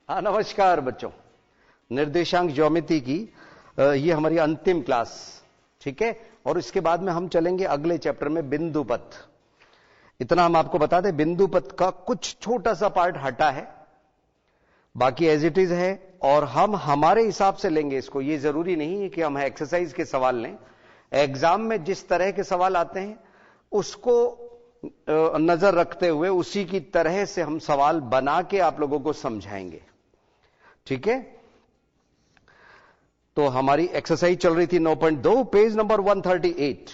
हाँ, नमस्कार बच्चों। निर्देशांक ज्योमेट्री की ये हमारी अंतिम क्लास, ठीक है। और इसके बाद में हम चलेंगे अगले चैप्टर में बिंदुपथ। इतना हम आपको बता दें, बिंदुपथ का कुछ छोटा सा पार्ट हटा है, बाकी एज इट इज है और हम हमारे हिसाब से लेंगे इसको। ये जरूरी नहीं है कि हम एक्सरसाइज के सवाल लें। एग्जाम में जिस तरह के सवाल आते हैं उसको नजर रखते हुए उसी की तरह से हम सवाल बना के आप लोगों को समझाएंगे, ठीक है। तो हमारी एक्सरसाइज चल रही थी 9.2, पेज नंबर 138,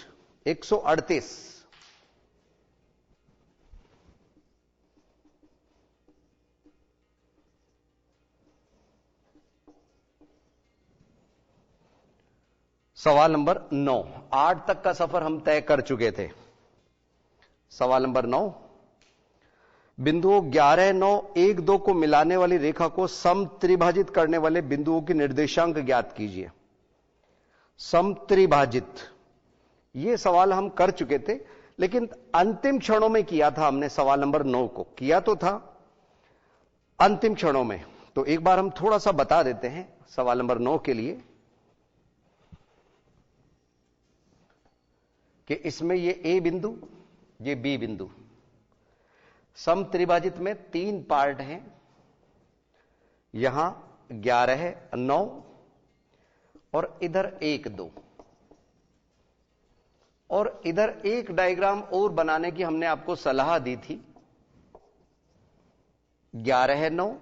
138। सवाल नंबर 9। 8 तक का सफर हम तय कर चुके थे। सवाल नंबर 9, बिंदुओं 11, 9, 1, 2 को मिलाने वाली रेखा को समत्रिभाजित करने वाले बिंदुओं की निर्देशांक ज्ञात कीजिए। समत्रिभाजित, यह सवाल हम कर चुके थे, लेकिन अंतिम क्षणों में किया था हमने। सवाल नंबर 9 को किया तो था अंतिम क्षणों में, तो एक बार हम थोड़ा सा बता देते हैं सवाल नंबर 9 के लिए कि इसमें ये ए बिंदु, ये बी बिंदु, समत्रिभाजित में 3 पार्ट हैं। यहां 11, 9 और इधर 1, 2, और इधर एक डायग्राम और बनाने की हमने आपको सलाह दी थी। 11, 9,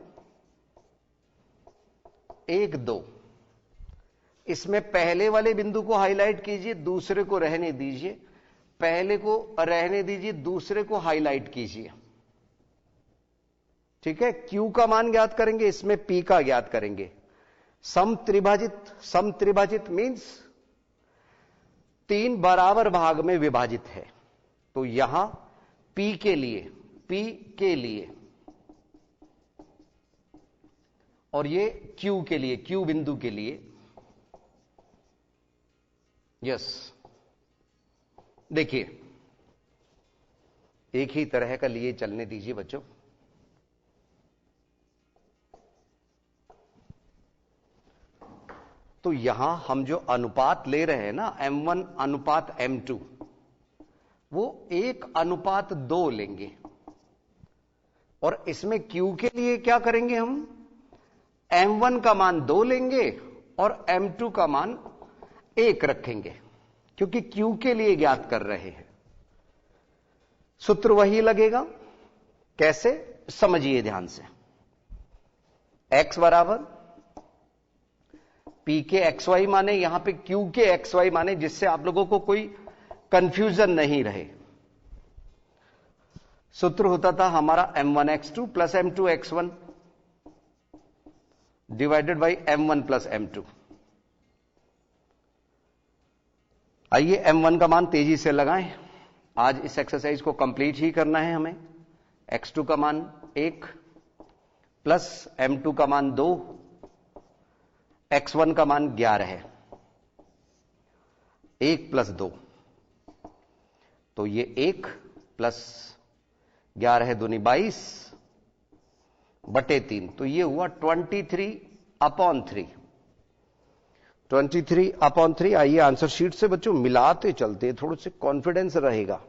1, 2। इसमें पहले वाले बिंदु को हाईलाइट कीजिए, दूसरे को रहने दीजिए। पहले को रहने दीजिए, दूसरे को हाईलाइट कीजिए, ठीक है। Q का मान ज्ञात करेंगे, इसमें P का ज्ञात करेंगे। समत्रिभाजित, समत्रिभाजित मींस 3 बराबर भाग में विभाजित है। तो यहां P के लिए और ये Q के लिए, Q बिंदु के लिए। यस, देखिए एक ही तरह का लिए चलने दीजिए बच्चों। तो यहां हम जो अनुपात ले रहे हैं ना, M1 अनुपात M2, वो 1:2 लेंगे। और इसमें Q के लिए क्या करेंगे हम? M1 का मान 2 लेंगे और M2 का मान 1 रखेंगे, क्योंकि Q के लिए ज्ञात कर रहे हैं। सूत्र वही लगेगा। कैसे, समझिए ध्यान से। X बराबर P के XY माने, यहां पे Q के XY माने, जिससे आप लोगों को कोई कंफ्यूजन नहीं रहे। सूत्र होता था हमारा M1x2 plus M2x1 divided by M1 plus M2। आइए M1 का मान तेजी से लगाएं। आज इस एक्सरसाइज को कंप्लीट ही करना है हमें। x2 का मान 1 प्लस M2 का मान 2, x1 का मान 11 है। 1 प्लस 2, तो ये 1 प्लस 11 दूनी 22 बटे 3, तो ये हुआ 23/3। 23/3। आइए आंसर शीट से बच्चों मिलाते चलते, थोड़े से कॉन्फिडेंस रहेगा।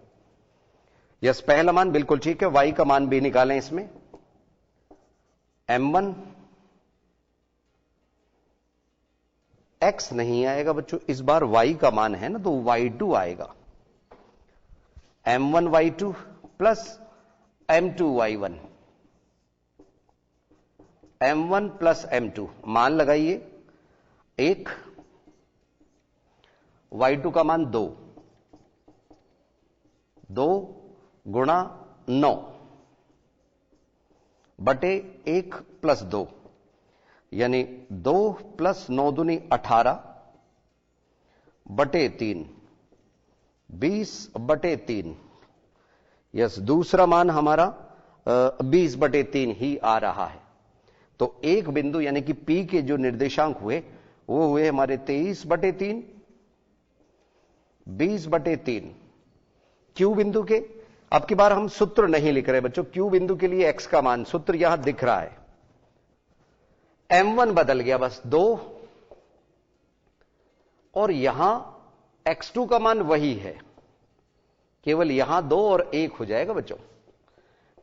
यस, पहला मान बिल्कुल ठीक है। y का मान भी निकालें इसमें। M1 x नहीं आएगा बच्चों, इस बार y का मान है ना, तो y2 आएगा। M1 y2 plus M2 y1। M1 plus M2 मान लगाइए 1, y2 का मान 2 गुणा 9 बटे 1 प्लस 2, यानी 2 प्लस 9 दूनी 18 बटे 3, 20 बटे 3। यस, दूसरा मान हमारा 20 बटे 3 ही आ रहा है। तो एक बिंदु यानी कि P के जो निर्देशांक हुए वो हुए हमारे 23 बटे 3, 20 बटे 3। Q बिंदु के अब की बार हम सूत्र नहीं लिख रहे बच्चों। Q बिंदु के लिए x का मान सूत्र यहां दिख रहा है। m1 बदल गया बस 2, और यहां x2 का मान वही है, केवल यहां 2 और 1 हो जाएगा बच्चों,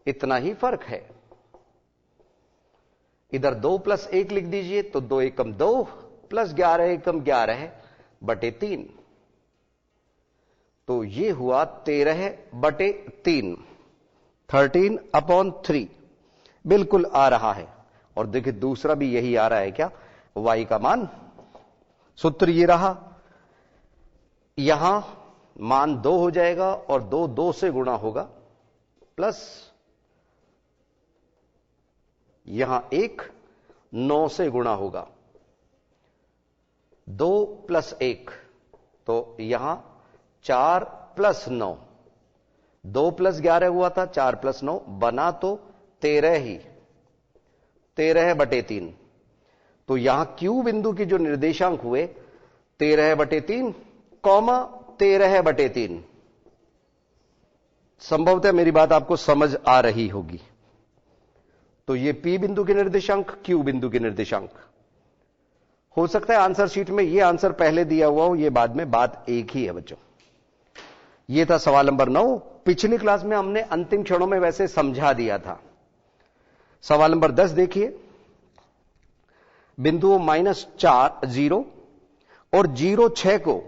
इतना ही फर्क है। इधर 2 + 1 लिख दीजिए, तो 2 एकम 2 + 11 एकम 11 बटे 3, तो ये हुआ 13/3, 13/3 बिल्कुल आ रहा है। और देखिए दूसरा भी यही आ रहा है क्या, y का मान, सूत्र ये रहा, यहां मान 2 हो जाएगा और 2 2 से गुणा होगा, प्लस यहां 1 9 से गुणा होगा, 2 + 1, तो यहां 4 + 9, 2 + 11 हुआ था, 4 + 9 बना तो 13 ही, 13/3। तो यहां Q बिंदु के जो निर्देशांक हुए 13/3, 13/3। संभवतः मेरी बात आपको समझ आ रही होगी। तो ये P बिंदु के निर्देशांक, Q बिंदु के निर्देशांक। हो सकता है आंसर शीट में ये आंसर पहले दिया हुआ हो, ये बाद में, बात एक ही है बच्चों। ये था सवाल नंबर 9। पिछली क्लास में हमने अंतिम क्षणों में वैसे समझा दिया था। सवाल नंबर 10 देखिए, बिंदुओं -4 0 और 0 6 को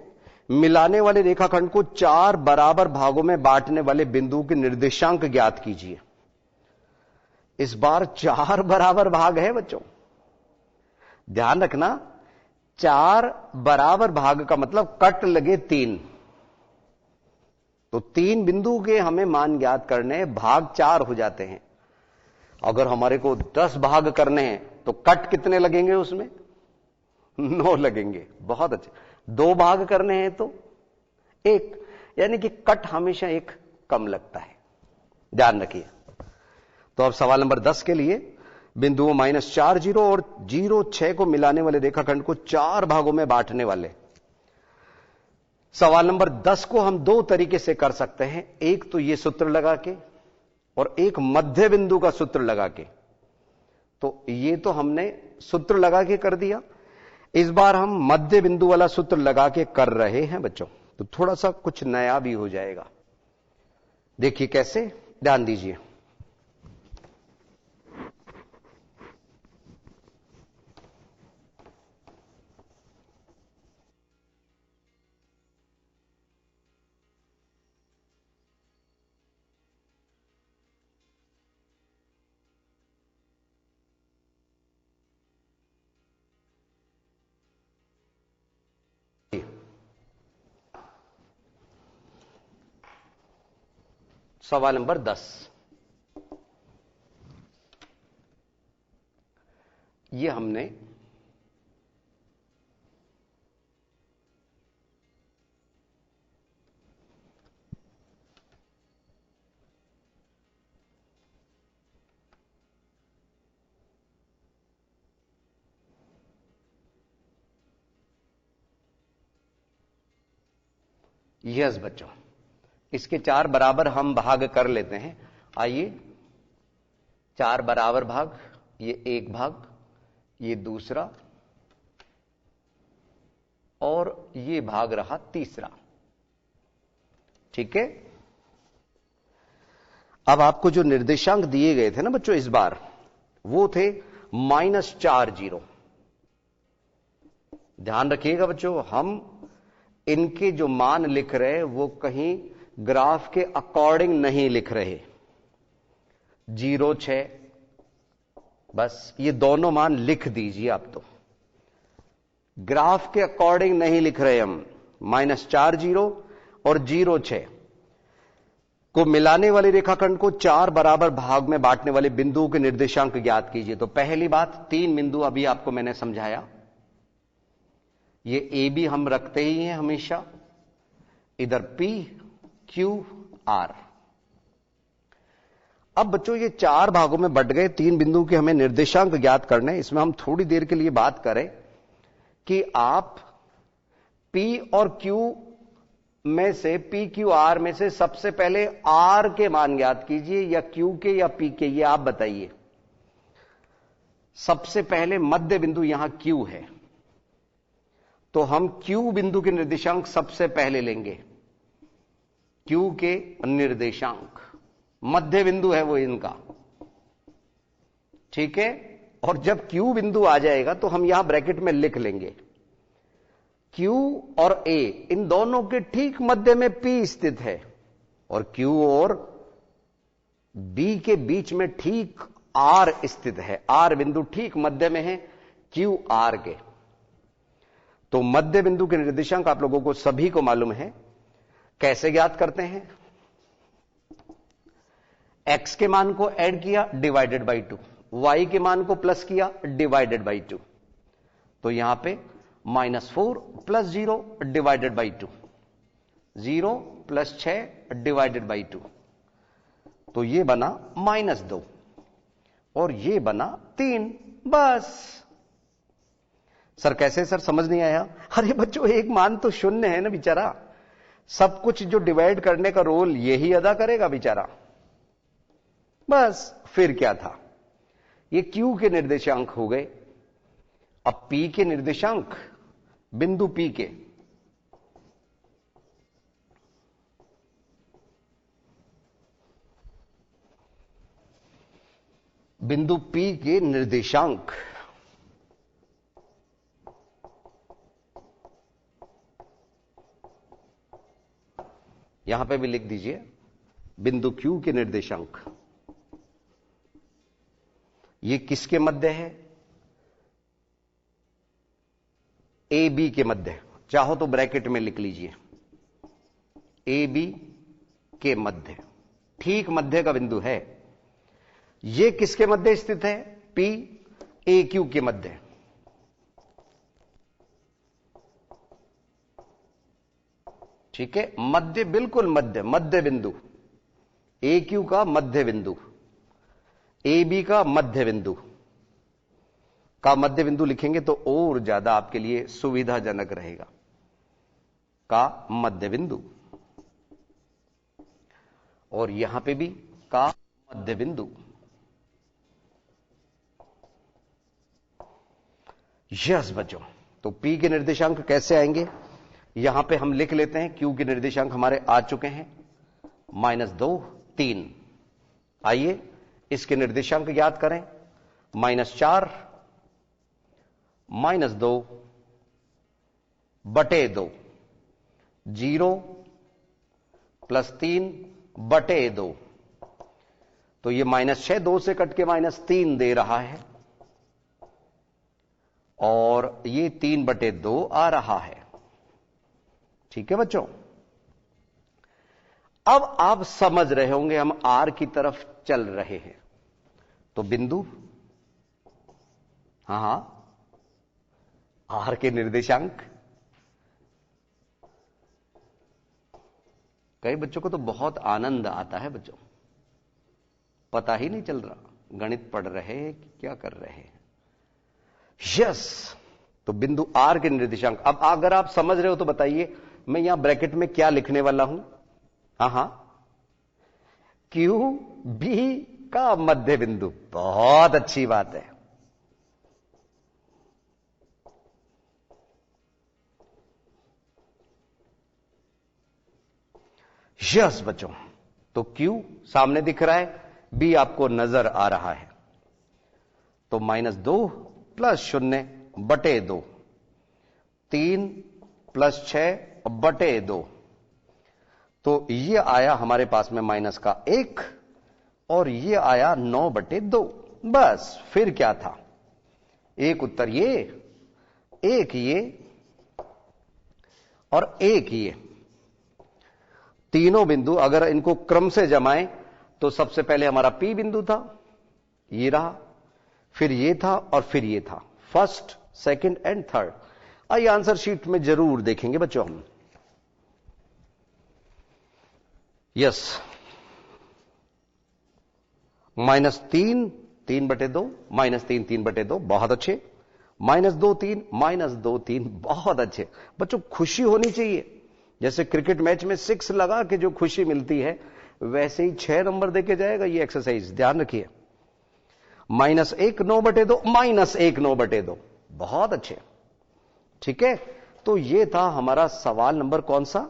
मिलाने वाले रेखाखंड को 4 बराबर भागों में बांटने वाले बिंदु के निर्देशांक ज्ञात कीजिए। इस बार 4 बराबर भाग है बच्चों, ध्यान रखना, 4 बराबर भाग का मतलब कट लगे 3, तो 3 बिंदु के हमें मान ज्ञात करने, भाग 4 हो जाते हैं। अगर हमारे को 10 भाग करने हैं तो कट कितने लगेंगे उसमें, 9 लगेंगे। बहुत अच्छे। 2 भाग करने हैं तो 1, यानी कि कट हमेशा 1 कम लगता है, ध्यान रखिए। तो अब सवाल नंबर 10 के लिए, बिंदुओं -4 0 और 0 6 को मिलाने वाले रेखाखंड को 4 भागों में बांटने वाले। सवाल नंबर 10 को हम 2 तरीके से कर सकते हैं, एक तो ये सूत्र लगा के और एक मध्य बिंदु का सूत्र लगा के। तो ये तो हमने सूत्र लगा के कर दिया, इस बार हम मध्य बिंदु वाला सूत्र लगा के कर रहे हैं बच्चों, तो थोड़ा सा कुछ नया भी हो जाएगा। देखिए कैसे, ध्यान दीजिए। सवाल नंबर 10, ये हमने यस बच्चों, इसके 4 बराबर हम भाग कर लेते हैं। आइए, 4 बराबर भाग, ये 1 भाग, ये दूसरा, और ये भाग रहा तीसरा। ठीक है, अब आपको जो निर्देशांक दिए गए थे ना बच्चों इस बार, वो थे -4 0। ध्यान रखिएगा बच्चों, हम इनके जो मान लिख रहे हैं वो कहीं ग्राफ के अकॉर्डिंग नहीं लिख रहे। 0 6, बस ये दोनों मान लिख दीजिए आप, तो ग्राफ के अकॉर्डिंग नहीं लिख रहे हम। -4 0 और 0 6 को मिलाने वाले रेखाखंड को 4 बराबर भाग में बांटने वाले बिंदुओं के निर्देशांक ज्ञात कीजिए। तो पहली बात, 3 बिंदु अभी आपको मैंने समझाया, ये ए बी हम रखते ही हैं हमेशा, इधर P Q R। अब बच्चों ये 4 भागों में बट गए, 3 बिंदु के हमें निर्देशांक ज्ञात करने। इसमें हम थोड़ी देर के लिए बात करें कि आप P और Q में से, P Q R में से सबसे पहले R के मान ज्ञात कीजिए, या Q के या P के, ये आप बताइए। सबसे पहले मध्य बिंदु यहां Q है, तो हम Q बिंदु के निर्देशांक सबसे पहले लेंगे। Q के निर्देशांक, मध्य बिंदु है वो इनका, ठीक है। और जब Q बिंदु आ जाएगा तो हम यहां ब्रैकेट में लिख लेंगे Q और A, इन दोनों के ठीक मध्य में P स्थित है, और Q और B के बीच में ठीक R स्थित है। R बिंदु ठीक मध्य में है Q R के। तो मध्य बिंदु के निर्देशांक आप लोगों को सभी को मालूम है। कैसे ज्ञात करते हैं? x के मान को ऐड किया डिवाइडेड बाई 2, y के मान को प्लस किया डिवाइडेड बाई 2, तो यहां पे -4 + 0 डिवाइडेड बाई 2, 0 + 6 डिवाइडेड बाई 2, तो ये बना -2 और ये बना 3। बस। सर कैसे? सर समझ नहीं आया। अरे बच्चों, एक मान तो शून्य है ना बेचारा, सब कुछ जो डिवाइड करने का रोल यही अदा करेगा बेचारा। बस, फिर क्या था? ये Q के निर्देशांक हो गए। अब P के निर्देशांक, बिंदु P के, बिंदु P के निर्देशांक यहां पे भी लिख दीजिए, बिंदु Q के निर्देशांक। ये किसके मध्य है? ए बी के मध्य, चाहो तो ब्रैकेट में लिख लीजिए, ए बी के मध्य, ठीक मध्य का बिंदु है। ये किसके मध्य स्थित है? P ए क्यू के मध्य। ठीक है, मध्य, बिल्कुल मध्य, मध्य बिंदु, ए क्यू का मध्य बिंदु, ए बी का मध्य बिंदु का मध्य बिंदु लिखेंगे तो और ज्यादा आपके लिए सुविधाजनक रहेगा। का मध्य बिंदु, और यहां पे भी का मध्य बिंदु। यस बच्चों, तो P के निर्देशांक कैसे आएंगे? यहां पे हम लिख लेते हैं, Q के निर्देशांक हमारे आ चुके हैं, -2, 3। आइए इसके निर्देशांक ज्ञात करें। -4 -2 बटे 2, 0 + 3 बटे 2, तो ये -6 2 से कट के -3 दे रहा है, और ये 3 बटे 2 आ रहा है। ठीक है बच्चों, अब आप समझ रहे होंगे हम R की तरफ चल रहे हैं, तो बिंदु, हां, R के निर्देशांक। कई बच्चों को तो बहुत आनंद आता है बच्चों, पता ही नहीं चल रहा गणित पढ़ रहे हैं कि क्या कर रहे हैं। यस, तो बिंदु R के निर्देशांक। अब अगर आप समझ रहे हो तो बताइए, मैं यहां ब्रैकेट में क्या लिखने वाला हूं? हां, Q B का मध्य बिंदु। बहुत अच्छी बात है। यस बच्चों, तो Q सामने दिख रहा है, B आपको नजर आ रहा है, तो -2 + 0 बटे 2, 3 + 6 बटे 2, तो ये आया हमारे पास में -1, और ये आया 9 बटे 2। बस, फिर क्या था? एक उत्तर ये, एक ये, और एक ये। तीनों बिंदु अगर इनको क्रम से जमाएं तो सबसे पहले हमारा P बिंदु था, ये रहा, फिर ये था, और फिर ये था। First, second and third. आइए आंसर शीट में जरूर देखेंगे बच्चों हम। यस, -3 3 बटे 2, -3 3 बटे 2, बहुत अच्छे। -2 3, -2 3, बहुत अच्छे बच्चों। खुशी होनी चाहिए, जैसे क्रिकेट मैच में 6 लगा के जो खुशी मिलती है, वैसे ही 6 नंबर देके जाएगा ये एक्सरसाइज, ध्यान रखिए। -1 9/2 -1 9/2। बहुत अच्छे, ठीक है। तो ये था हमारा सवाल नंबर कौन सा,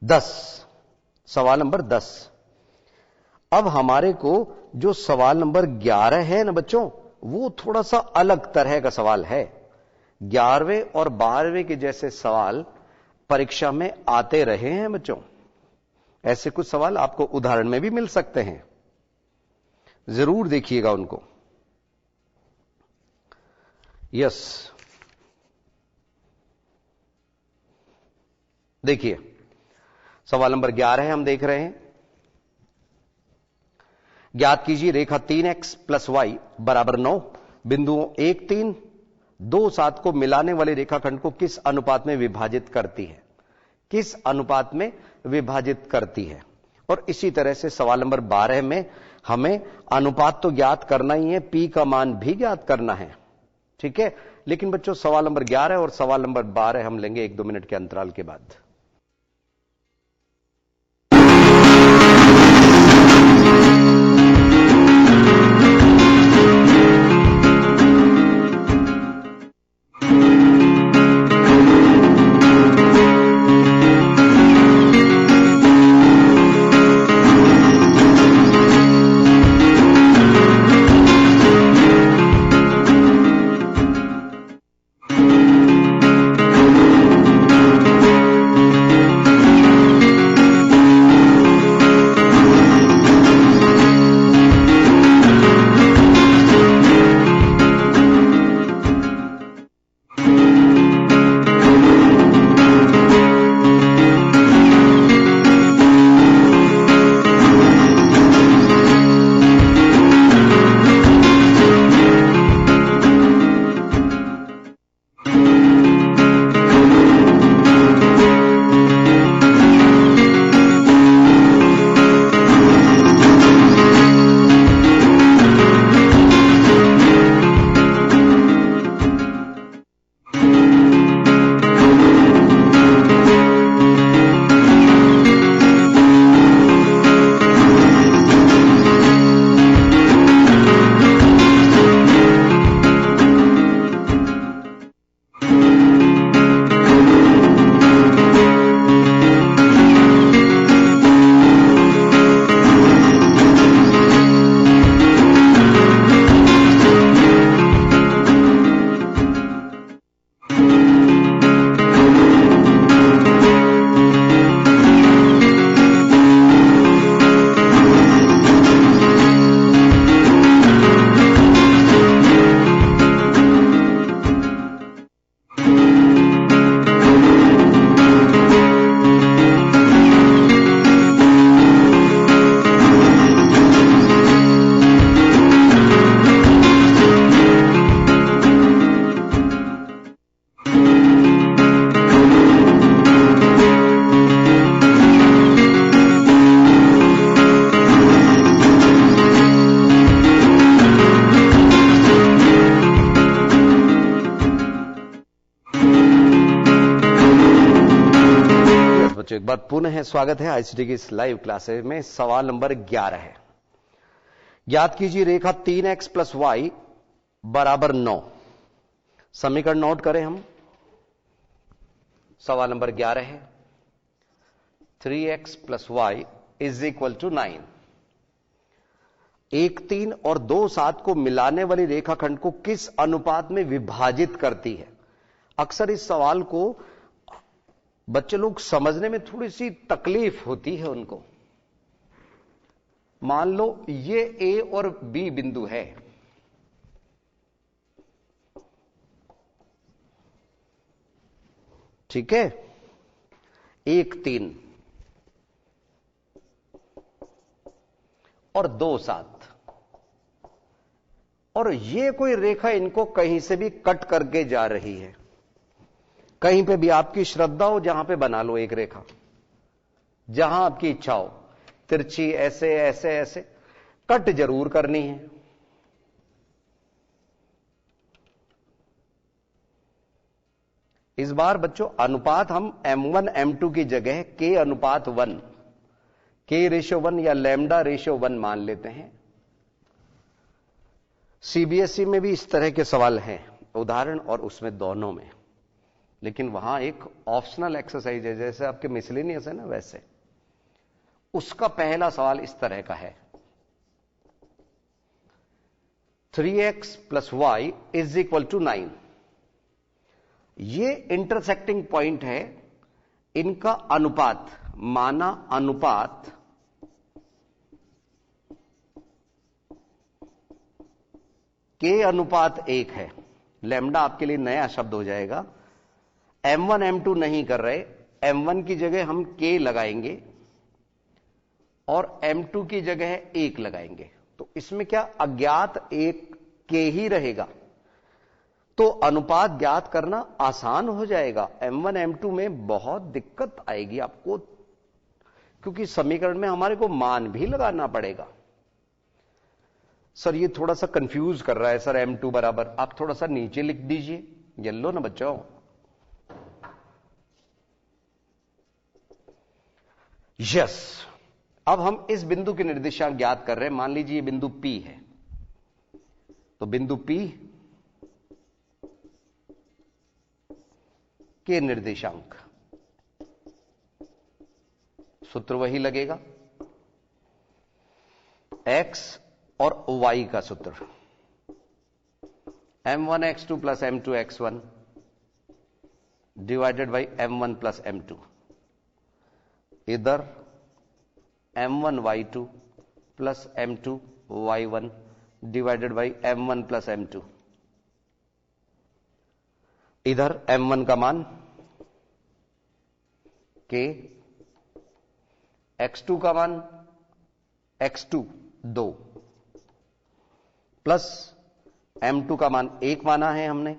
10, सवाल नंबर 10। अब हमारे को जो सवाल नंबर 11 है ना बच्चों, वो थोड़ा सा अलग तरह का सवाल है। 11वें और 12वें के जैसे सवाल परीक्षा में आते रहे हैं बच्चों। ऐसे कुछ सवाल आपको उदाहरण में भी मिल सकते हैं, जरूर देखिएगा उनको। यस, देखिए सवाल नंबर 11 हम देख रहे हैं। ज्ञात कीजिए रेखा 3x + y = 9 बिंदुओं 1 3 2 7 को मिलाने वाले रेखाखंड को किस अनुपात में विभाजित करती है, किस अनुपात में विभाजित करती है। और इसी तरह से सवाल नंबर 12 में हमें अनुपात तो ज्ञात करना ही है, पी का मान भी ज्ञात करना है, ठीक है। लेकिन बच्चों सवाल नंबर 11 और सवाल नंबर 12 हम लेंगे 1-2 मिनट के अंतराल के बाद। बच्चों एक बार पुनः स्वागत है आईसीटी की इस लाइव क्लासेस में। सवाल नंबर 11 है, ज्ञात कीजिए रेखा 3x + y = 9। समीकरण नोट करें हम। सवाल नंबर 11 है 3x + y = 9। 1 3 और 2 7 को मिलाने वाली रेखाखंड को किस अनुपात में विभाजित करती है। अक्सर इस सवाल को बच्चे लोग समझने में थोड़ी सी तकलीफ होती है उनको। मान लो ये A और B बिंदु है, ठीक है, 1 3 और 2 7, और ये कोई रेखा इनको कहीं से भी कट करके जा रही है। कहीं पे भी आपकी श्रद्धा हो, जहां पे बना लो एक रेखा, जहां आपकी इच्छा हो, तिरछी ऐसे ऐसे ऐसे कट जरूर करनी है। इस बार बच्चों अनुपात हम m1 m2 की जगह k/1 k/1 या λ/1 मान लेते हैं। सीबीएसई में भी इस तरह के सवाल हैं, उदाहरण और उसमें दोनों में, लेकिन वहां एक ऑप्शनल एक्सरसाइज है, जैसे आपके मिसलेनियस है ना, वैसे उसका पहला सवाल इस तरह का है, 3x + y = 9। ये इंटरसेक्टिंग पॉइंट है, इनका अनुपात, माना अनुपात k अनुपात 1 है। लैम्डा आपके लिए नया शब्द हो जाएगा, m1 m2 नहीं कर रहे, m1 की जगह हम k लगाएंगे और m2 की जगह 1 लगाएंगे, तो इसमें क्या अज्ञात एक k ही रहेगा, तो अनुपात ज्ञात करना आसान हो जाएगा। m1 m2 में बहुत दिक्कत आएगी आपको, क्योंकि समीकरण में हमारे को मान भी लगाना पड़ेगा। सर ये थोड़ा सा कंफ्यूज कर रहा है सर, m2 बराबर, आप थोड़ा सा नीचे लिख दीजिए, येलो ना बच्चों। यस, अब हम इस बिंदु के निर्देशांक ज्ञात कर रहे हैं। मान लीजिए ये बिंदु P है, तो बिंदु P के निर्देशांक, सूत्र वही लगेगा, x और y का सूत्र, m1x2 + m2x1 divided by m1 + m2, इधर m1y2 + m2y1 divided by m1 + m2, इधर m1 का मान k, x2 का मान x2 2 प्लस m2 का मान 1 माना है हमने,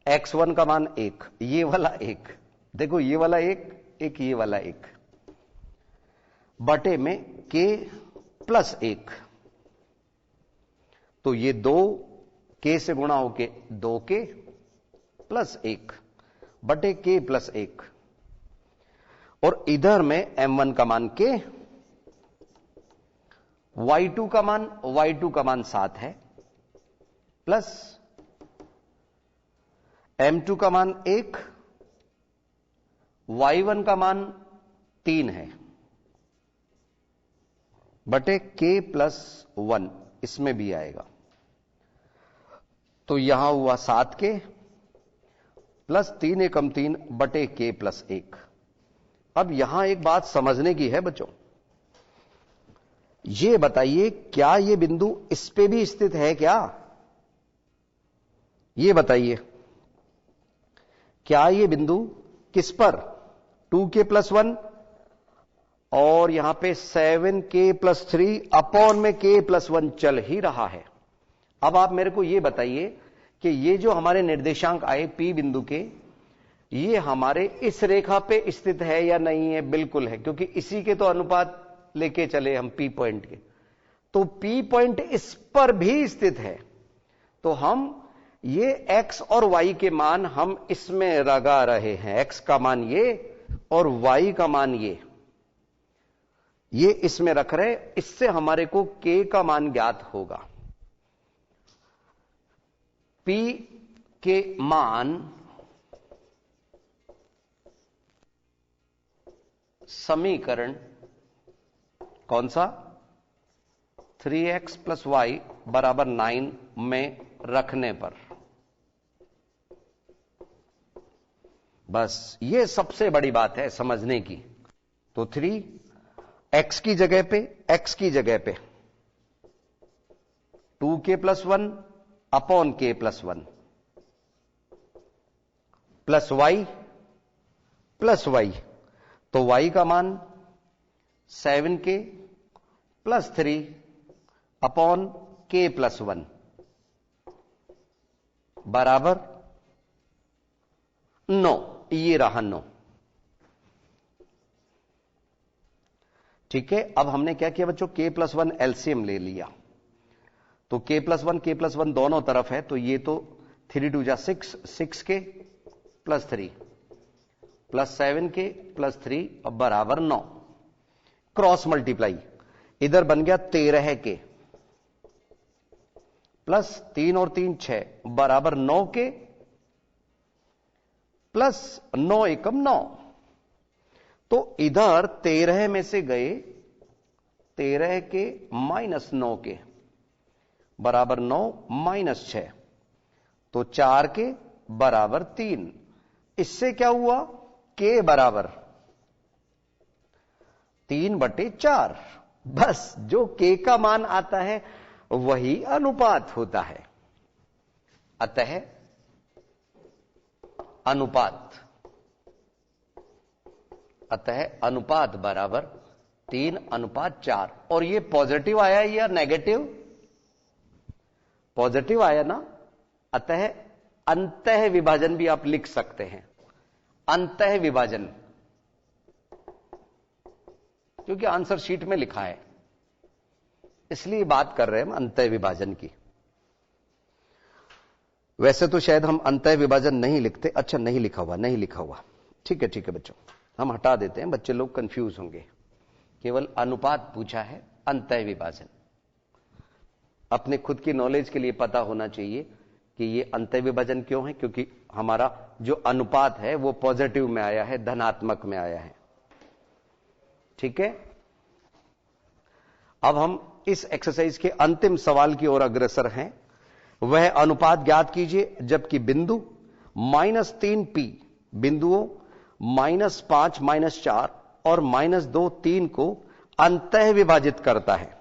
x1 का मान 1, ये वाला 1, देखो ये वाला 1 ये वाला 1, बटे में k + 1, तो ये 2 k से गुणा होके 2k + 1 बटे k + 1, और इधर में m1 का मान k, y2 का मान 7 है, प्लस m2 का मान 1, y1 का मान 3 है, बटे k + 1, इसमें भी आएगा, तो यहां हुआ 7k प्लस 3 एकम 3 बटे k + 1। अब यहां एक बात समझने की है बच्चों, ये बताइए क्या ये बिंदु इस पे भी स्थित है क्या? ये बताइए क्या ये बिंदु किस पर, 2k + 1 और यहां पे 7k + 3 अपॉन में k + 1 चल ही रहा है। अब आप मेरे को ये बताइए कि ये जो हमारे निर्देशांक आए P बिंदु के, ये हमारे इस रेखा पे स्थित है या नहीं है? बिल्कुल है, क्योंकि इसी के तो अनुपात लेके चले हम P पॉइंट के, तो P पॉइंट इस पर भी स्थित है, तो हम ये x और y के मान हम इसमें लगा रहे हैं, x का मान ये और y का मान ये इसमें रख रहे, इससे हमारे को k का मान ज्ञात होगा। P के मान समीकरण कौन सा, 3x + y = 9 में रखने पर, बस ये सबसे बड़ी बात है समझने की। तो 3 x की जगह पे 2k + 1 upon k + 1 plus y, तो y का मान 7k + 3 अपॉन k + 1 बराबर 9, ये रहा 9। ठीक है, अब हमने क्या किया बच्चों, k + 1 एलसीएम ले लिया, तो k + 1 दोनों तरफ है, तो ये तो 3 × 2 = 6, 6k + 3 प्लस 7k + 3 बराबर 9, क्रॉस मल्टीप्लाई, इधर बन गया 13k प्लस 3 और 3 6 बराबर 9 के, प्लस 9 एकम 9। तो इधर 13 में से गए 13 के माइनस 9 के बराबर 9 माइनस 6, तो 4 के बराबर 3। इससे क्या हुआ? के बराबर 3/4। बस जो के का मान आता है वही अनुपात होता है। अतः अनुपात बराबर 3:4। और ये पॉजिटिव आया या नेगेटिव? पॉजिटिव आया ना, अतः अंतः विभाजन भी आप लिख सकते हैं। अंतः विभाजन, क्योंकि आंसर शीट में लिखा है, इसलिए बात कर रहे हैं हम अंतः विभाजन की। वैसे तो शायद हम अंतः विभाजन नहीं लिखते। अच्छा, नहीं लिखा हुआ। ठीक है बच्चों, हम हटा देते हैं, बच्चे लोग कंफ्यूज होंगे। केवल अनुपात पूछा है, अंतः विभाजन अपने खुद की नॉलेज के लिए पता होना चाहिए कि ये अंतः विभाजन क्यों है, क्योंकि हमारा जो अनुपात है वो पॉजिटिव में आया है, धनात्मक में आया है। ठीक है, अब हम इस एक्सरसाइज के अंतिम सवाल की ओर अग्रसर हैं। वह अनुपात ज्ञात कीजिए जबकि बिंदु -3p बिंदुओं -5 -4 और -2 3 को अंतः विभाजित करता है।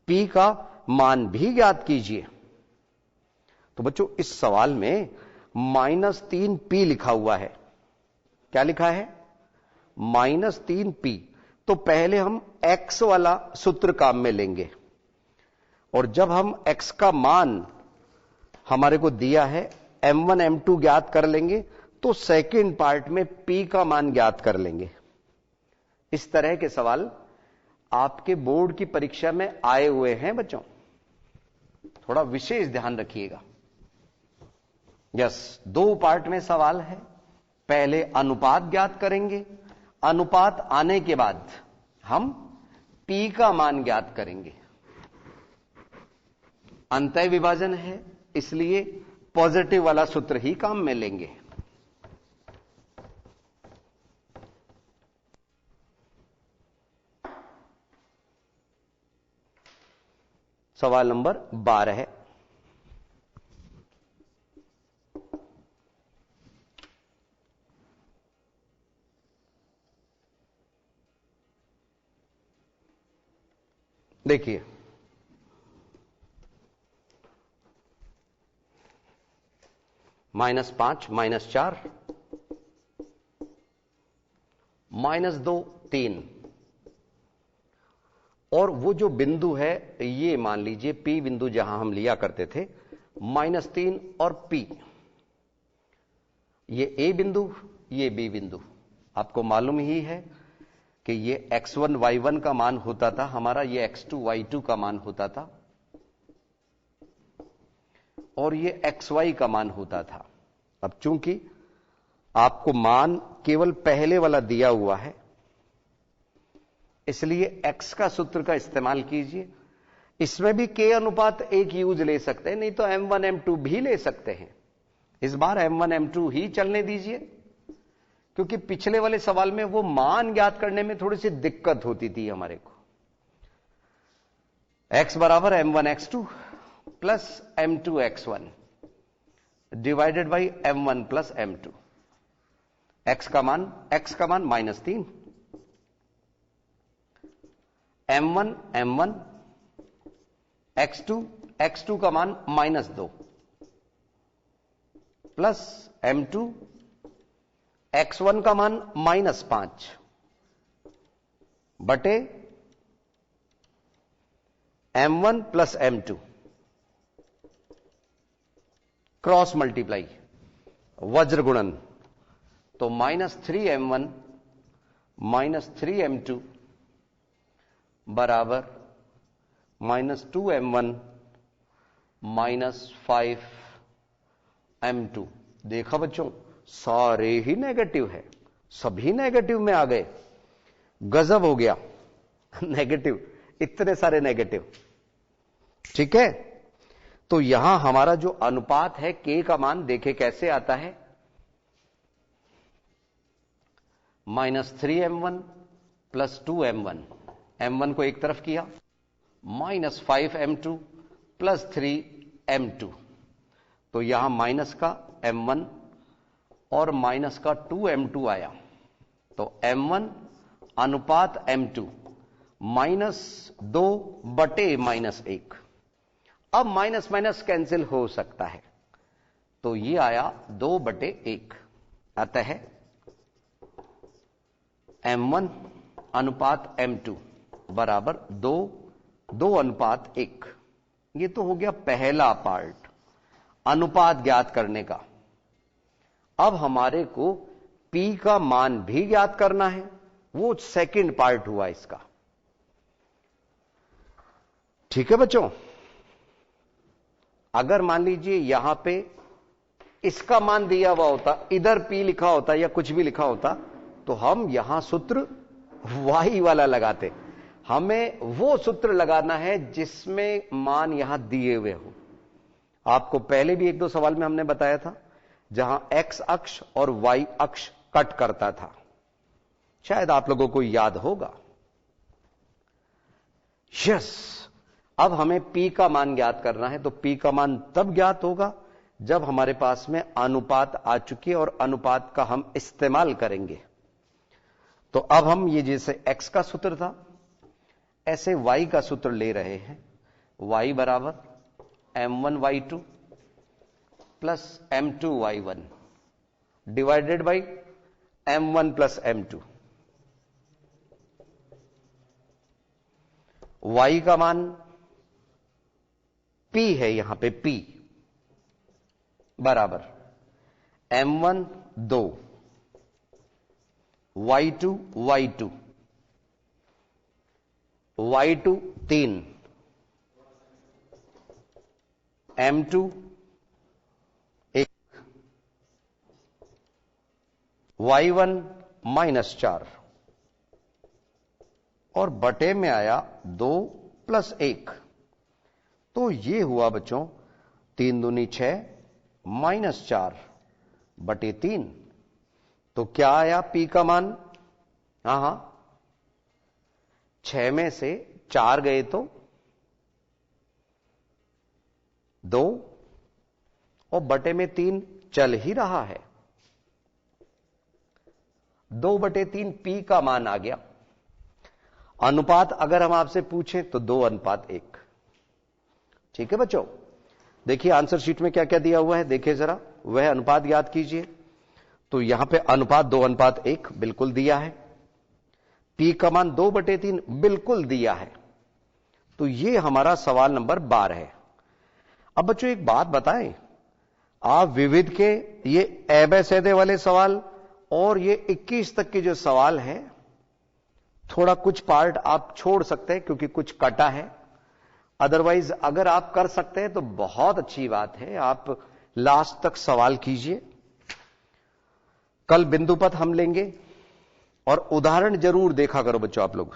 p का मान भी ज्ञात कीजिए। तो बच्चों, इस सवाल में -3p लिखा हुआ है। क्या लिखा है? -3p। तो पहले हम x वाला सूत्र काम में लेंगे, और जब हम x का मान हमारे को दिया है m1 m2 ज्ञात कर लेंगे, तो सेकंड पार्ट में p का मान ज्ञात कर लेंगे। इस तरह के सवाल आपके बोर्ड की परीक्षा में आए हुए हैं बच्चों, थोड़ा विशेष ध्यान रखिएगा। यस, 2 पार्ट में सवाल है। पहले अनुपात ज्ञात करेंगे, अनुपात आने के बाद हम p का मान ज्ञात करेंगे। अंतः विभाजन है, इसलिए पॉजिटिव वाला सूत्र ही काम में लेंगे। सवाल नंबर 12 है। देखिए, -5 -4 -2 3, और वो जो बिंदु है ये मान लीजिए P बिंदु जहां हम लिया करते थे, -3 और P, ये A बिंदु, ये B बिंदु। आपको मालूम ही है कि ये x1 y1 का मान होता था हमारा, ये x2 y2 का मान होता था, और ये xy का मान होता था। अब चूंकि आपको मान केवल पहले वाला दिया हुआ है, इसलिए x का सूत्र का इस्तेमाल कीजिए। इसमें भी k अनुपात 1 यूज ले सकते हैं, नहीं तो m1 m2 भी ले सकते हैं। इस बार m1 m2 ही चलने दीजिए, क्योंकि पिछले वाले सवाल में वो मान ज्ञात करने में थोड़ी सी दिक्कत होती थी हमारे को। x बराबर m1 x2 plus m2 x1 divided by m1 plus m2। x का मान -3, m1 m1, x2 का मान -2 प्लस m2, x1 का मान -5 बटे m1 plus m2, cross multiply वज्र गुणन, तो -3m1 -3m2 बराबर -2m1 -5m2। देखा बच्चों, सारे ही नेगेटिव है, सभी नेगेटिव में आ गए। गजब हो गया। नेगेटिव, इतने सारे नेगेटिव। ठीक है, तो यहां हमारा जो अनुपात है k का मान देखे कैसे आता है, -3m1 प्लस 2m1, m1 को एक तरफ किया, -5m2 प्लस 3m2, तो यहां माइनस का m1 और माइनस का 2m2 आया, तो m1 अनुपात m2 -2/-1। अब माइनस माइनस कैंसिल हो सकता है, तो ये आया 2/1। अतः m1 अनुपात m2 बराबर 2:1। ये तो हो गया पहला पार्ट, अनुपात ज्ञात करने का। अब हमारे को P का मान भी ज्ञात करना है, वो सेकंड पार्ट हुआ इसका। ठीक है बच्चों, अगर मान लीजिए यहां पे इसका मान दिया हुआ होता, इधर P लिखा होता या कुछ भी लिखा होता, तो हम यहां सूत्र y वाला लगाते। हमें वो सूत्र लगाना है जिसमें मान यहां दिए हुए हो। आपको पहले भी 1-2 सवाल में हमने बताया था, जहां x अक्ष और y अक्ष कट करता था, शायद आप लोगों को याद होगा। यस, अब हमें P का मान ज्ञात करना है, तो P का मान तब ज्ञात होगा जब हमारे पास में अनुपात आ चुकी है और अनुपात का हम इस्तेमाल करेंगे। तो अब हम ये जैसे x का सूत्र था, ऐसे y का सूत्र ले रहे हैं। y बराबर m1y2 plus m2y1 divided by m1 plus m2। y का मान P है, यहां पे P बराबर m1 2, y2 3, m2 1, y1 -4 और बटे में आया 2 + 1। तो ये हुआ बच्चों 3 दूनी 6 -4/3। तो क्या आया P का मान? हां, 6 में से 4 गए तो 2 और बटे में 3 चल ही रहा है। 2/3 P का मान आ गया। अनुपात अगर हम आपसे पूछें तो 2:1। ठीक है बच्चों, देखिए आंसर शीट में क्या क्या दिया हुआ है, देखिए जरा, वह अनुपात याद कीजिए। तो यहां पे अनुपात 2:1 बिल्कुल दिया है, P का मान 2/3 बिल्कुल दिया है। तो ये हमारा सवाल नंबर 12 है। अब बच्चों एक बात बताएं, आप विविध के ये एबे वाले सवाल और ये 21 तक के जो सवाल है, थोड़ा कुछ पार्ट आप छोड़ सकते हैं क्योंकि कुछ कटा है। अदरवाइज अगर आप कर सकते हैं तो बहुत अच्छी बात है, आप लास्ट तक सवाल कीजिए। कल बिंदुपथ हम लेंगे और उदाहरण जरूर देखा करो बच्चों आप लोग।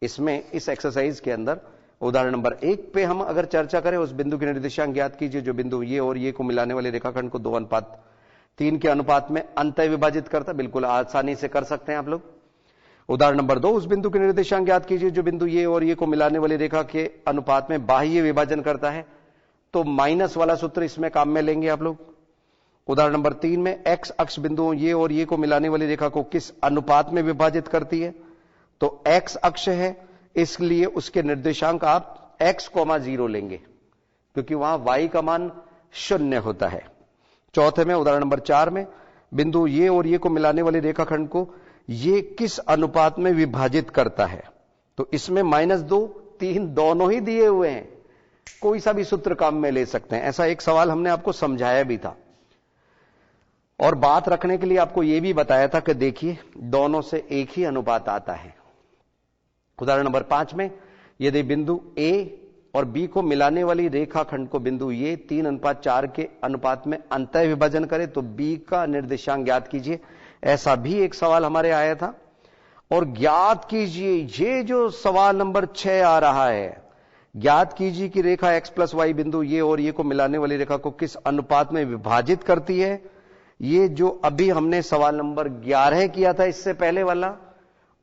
इसमें इस एक्सरसाइज के अंदर उदाहरण नंबर 1 पे हम अगर चर्चा करें, उस बिंदु के निर्देशांक ज्ञात कीजिए जो बिंदु ये और ये को मिलाने वाले रेखाखंड को 2:3 के अनुपात में अंतः विभाजित करता। बिल्कुल आसानी से कर सकते हैं आप लोग। उदाहरण नंबर 2, उस बिंदु के निर्देशांक ज्ञात कीजिए जो बिंदु ये और ये को मिलाने वाली रेखा के अनुपात में बाह्य विभाजन करता है। तो माइनस वाला सूत्र इसमें काम में लेंगे आप लोग। उदाहरण नंबर 3 में x अक्ष बिंदुओं ये और ये को मिलाने वाली रेखा को किस अनुपात में विभाजित करती है? तो x अक्ष है, इसलिए उसके निर्देशांक आप x,0 लेंगे क्योंकि वहां y का मान 0 होता है। चौथे में उदाहरण नंबर 4 में बिंदु ये और ये को मिलाने वाले रेखाखंड को ये किस अनुपात में विभाजित करता है? तो इसमें -2, 3 दोनों ही दिए हुए हैं, कोई सा भी सूत्र काम में ले सकते हैं। ऐसा एक सवाल हमने आपको समझाया भी था और बात रखने के लिए आपको यह भी बताया था कि देखिए दोनों से एक ही अनुपात आता है। उदाहरण नंबर 5 में यदि बिंदु A और B को मिलाने वाली रेखाखंड को बिंदु ये 3:4 के अनुपात में अंतः विभाजन करे तो B का निर्देशांक ज्ञात कीजिए। ऐसा भी एक सवाल हमारे आया था। और ज्ञात कीजिए, ये जो सवाल नंबर 6 आ रहा है, ज्ञात कीजिए कि रेखा x प्लस वाई बिंदु ये और ये को मिलाने वाली रेखा को किस अनुपात में विभाजित करती है। ये जो अभी हमने सवाल नंबर 11 किया था इससे पहले वाला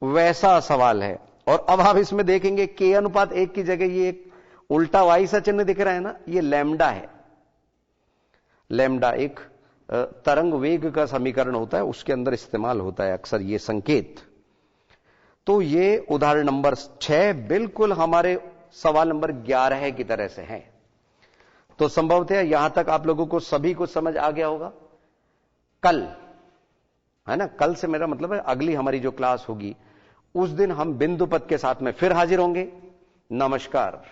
वैसा सवाल है। और अब आप इसमें देखेंगे k अनुपात 1 की जगह ये एक उल्टा वाई सा चिन्ह दिख रहा है ना, ये लैम्डा है। लैम्डा एक तरंग वेग का समीकरण होता है, उसके अंदर इस्तेमाल होता है अक्सर ये संकेत। तो ये उदाहरण नंबर 6 बिल्कुल हमारे सवाल नंबर 11 की तरह से है। तो संभवतः यहां तक आप लोगों को सभी कुछ समझ आ गया होगा। कल है ना, कल से मेरा मतलब है अगली हमारी जो क्लास होगी उस दिन हम बिंदु पथ के साथ में फिर हाजिर होंगे। नमस्कार।